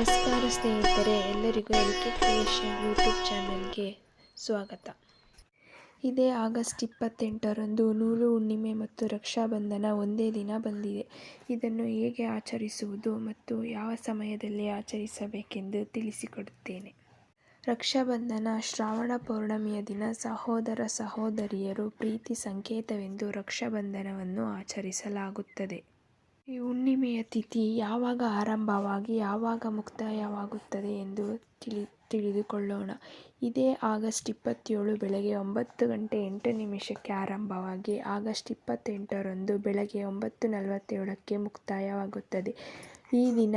ನಮಸ್ಕಾರ ಸ್ನೇಹಿತರೆ, ಎಲ್ಲರಿಗೂ LK ಕ್ರಿಯೇಷನ್ ಯೂಟ್ಯೂಬ್ ಚಾನಲ್ಗೆ ಸ್ವಾಗತ. ಇದೇ ಆಗಸ್ಟ್ 28ರಂದು ನೂಲು ಹುಣ್ಣಿಮೆ ಮತ್ತು ರಕ್ಷಾಬಂಧನ ಒಂದೇ ದಿನ ಬಂದಿದೆ. ಇದನ್ನು ಹೇಗೆ ಆಚರಿಸುವುದು ಮತ್ತು ಯಾವ ಸಮಯದಲ್ಲಿ ಆಚರಿಸಬೇಕೆಂದು ತಿಳಿಸಿಕೊಡುತ್ತೇನೆ. ರಕ್ಷಾಬಂಧನ ಶ್ರಾವಣ ಪೌರ್ಣಮಿಯ ದಿನ ಸಹೋದರ ಸಹೋದರಿಯರು ಪ್ರೀತಿ ಸಂಕೇತವೆಂದು ರಕ್ಷಾಬಂಧನವನ್ನು ಆಚರಿಸಲಾಗುತ್ತದೆ. ಈ ಹುಣ್ಣಿಮೆಯ ತಿಥಿ ಯಾವಾಗ ಆರಂಭವಾಗಿ ಯಾವಾಗ ಮುಕ್ತಾಯವಾಗುತ್ತದೆ ಎಂದು ತಿಳಿದುಕೊಳ್ಳೋಣ. ಇದೇ ಆಗಸ್ಟ್ 27 ಬೆಳಗ್ಗೆ 9:08 ಆರಂಭವಾಗಿ ಆಗಸ್ಟ್ 28ರಂದು ಬೆಳಗ್ಗೆ 9:47 ಮುಕ್ತಾಯವಾಗುತ್ತದೆ. ಈ ದಿನ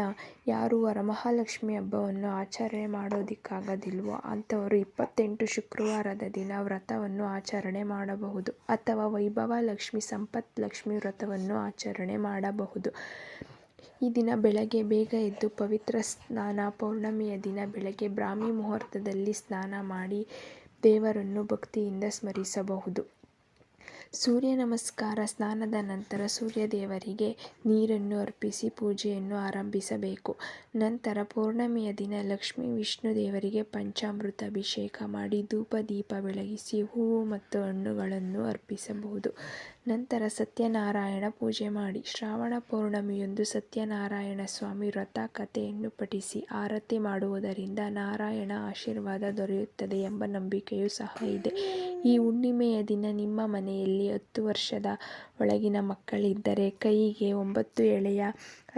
ಯಾರು ವರಮಹಾಲಕ್ಷ್ಮಿ ಹಬ್ಬವನ್ನು ಆಚರಣೆ ಮಾಡೋದಕ್ಕಾಗೋದಿಲ್ವೋ ಅಂಥವರು 28 ಶುಕ್ರವಾರದ ದಿನ ವ್ರತವನ್ನು ಆಚರಣೆ ಮಾಡಬಹುದು ಅಥವಾ ವೈಭವ ಲಕ್ಷ್ಮಿ ಸಂಪತ್ ಲಕ್ಷ್ಮಿ ವ್ರತವನ್ನು ಆಚರಣೆ ಮಾಡಬಹುದು. ಈ ದಿನ ಬೆಳಗ್ಗೆ ಬೇಗ ಎದ್ದು ಪವಿತ್ರ ಸ್ನಾನ, ಪೌರ್ಣಮಿಯ ದಿನ ಬೆಳಗ್ಗೆ ಬ್ರಾಹ್ಮಿ ಮುಹೂರ್ತದಲ್ಲಿ ಸ್ನಾನ ಮಾಡಿ ದೇವರನ್ನು ಭಕ್ತಿಯಿಂದ ಸ್ಮರಿಸಬಹುದು. ಸೂರ್ಯ ನಮಸ್ಕಾರ ಸ್ನಾನದ ನಂತರ ಸೂರ್ಯದೇವರಿಗೆ ನೀರನ್ನು ಅರ್ಪಿಸಿ ಪೂಜೆಯನ್ನು ಆರಂಭಿಸಬೇಕು. ನಂತರ ಪೌರ್ಣಮಿಯ ದಿನ ಲಕ್ಷ್ಮೀ ವಿಷ್ಣು ದೇವರಿಗೆ ಪಂಚಾಮೃತ ಅಭಿಷೇಕ ಮಾಡಿ ಧೂಪ ದೀಪ ಬೆಳಗಿಸಿ ಹೂವು ಮತ್ತು ಹಣ್ಣುಗಳನ್ನು ಅರ್ಪಿಸಬಹುದು. ನಂತರ ಸತ್ಯನಾರಾಯಣ ಪೂಜೆ ಮಾಡಿ ಶ್ರಾವಣ ಪೌರ್ಣಮಿಯಂದು ಸತ್ಯನಾರಾಯಣ ಸ್ವಾಮಿ ವ್ರತ ಕಥೆಯನ್ನು ಪಠಿಸಿ ಆರತಿ ಮಾಡುವುದರಿಂದ ನಾರಾಯಣ ಆಶೀರ್ವಾದ ದೊರೆಯುತ್ತದೆ ಎಂಬ ನಂಬಿಕೆಯೂ ಸಹ ಇದೆ. ಈ ಹುಣ್ಣಿಮೆಯ ದಿನ ನಿಮ್ಮ ಮನೆಯಲ್ಲಿ 10 ವರ್ಷದ ಒಳಗಿನ ಮಕ್ಕಳಿದ್ದರೆ ಕೈಗೆ 9 ಎಳೆಯ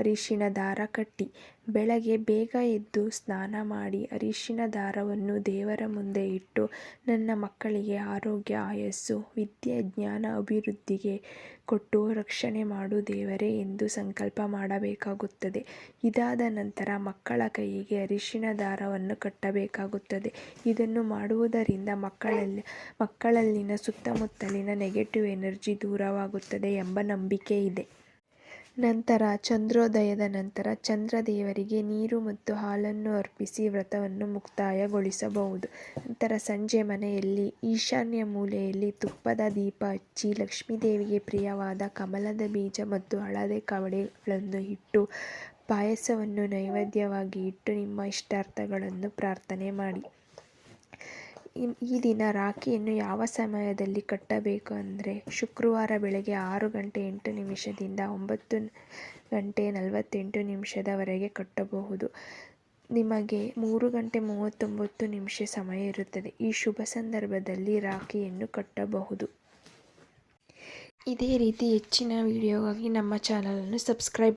ಅರಿಶಿಣ ದಾರ ಕಟ್ಟಿ ಬೆಳಗ್ಗೆ ಬೇಗ ಎದ್ದು ಸ್ನಾನ ಮಾಡಿ ಅರಿಶಿಣ ದಾರವನ್ನು ದೇವರ ಮುಂದೆ ಇಟ್ಟು ನನ್ನ ಮಕ್ಕಳಿಗೆ ಆರೋಗ್ಯ, ಆಯಸ್ಸು, ವಿದ್ಯೆ, ಜ್ಞಾನ, ಅಭಿವೃದ್ಧಿಗೆ ಕೊಟ್ಟು ರಕ್ಷಣೆ ಮಾಡು ದೇವರೇ ಎಂದು ಸಂಕಲ್ಪ ಮಾಡಬೇಕಾಗುತ್ತದೆ. ಇದಾದ ನಂತರ ಮಕ್ಕಳ ಕೈಗೆ ಅರಿಶಿಣ ದಾರವನ್ನು ಕಟ್ಟಬೇಕಾಗುತ್ತದೆ. ಇದನ್ನು ಮಾಡುವುದರಿಂದ ಮಕ್ಕಳಲ್ಲಿನ ಸುತ್ತಮುತ್ತಲಿನ ನೆಗೆಟಿವ್ ಎನರ್ಜಿ ದೂರವಾಗುತ್ತದೆ ಎಂಬ ನಂಬಿಕೆ ಇದೆ. ನಂತರ ಚಂದ್ರೋದಯದ ನಂತರ ಚಂದ್ರ ದೇವರಿಗೆ ನೀರು ಮತ್ತು ಹಾಲನ್ನು ಅರ್ಪಿಸಿ ವ್ರತವನ್ನು ಮುಕ್ತಾಯಗೊಳಿಸಬಹುದು. ನಂತರ ಸಂಜೆ ಮನೆಯಲ್ಲಿ ಈಶಾನ್ಯ ಮೂಲೆಯಲ್ಲಿ ತುಪ್ಪದ ದೀಪ ಹಚ್ಚಿ ಲಕ್ಷ್ಮೀದೇವಿಗೆ ಪ್ರಿಯವಾದ ಕಮಲದ ಬೀಜ ಮತ್ತು ಹಳದಿ ಕವಡೆಗಳನ್ನು ಇಟ್ಟು ಪಾಯಸವನ್ನು ನೈವೇದ್ಯವಾಗಿ ಇಟ್ಟು ನಿಮ್ಮ ಇಷ್ಟಾರ್ಥಗಳನ್ನು ಪ್ರಾರ್ಥನೆ ಮಾಡಿ. ಈ ದಿನ ರಾಖಿಯನ್ನು ಯಾವ ಸಮಯದಲ್ಲಿ ಕಟ್ಟಬೇಕು ಅಂದರೆ ಶುಕ್ರವಾರ ಬೆಳಗ್ಗೆ 6:08ದಿಂದ 9:48 ಕಟ್ಟಬಹುದು. ನಿಮಗೆ 3:39 ಸಮಯ ಇರುತ್ತದೆ. ಈ ಶುಭ ಸಂದರ್ಭದಲ್ಲಿ ರಾಖಿಯನ್ನು ಕಟ್ಟಬಹುದು. ಇದೇ ರೀತಿ ಹೆಚ್ಚಿನ ವಿಡಿಯೋಗಾಗಿ ನಮ್ಮ ಚಾನಲನ್ನು ಸಬ್ಸ್ಕ್ರೈಬ್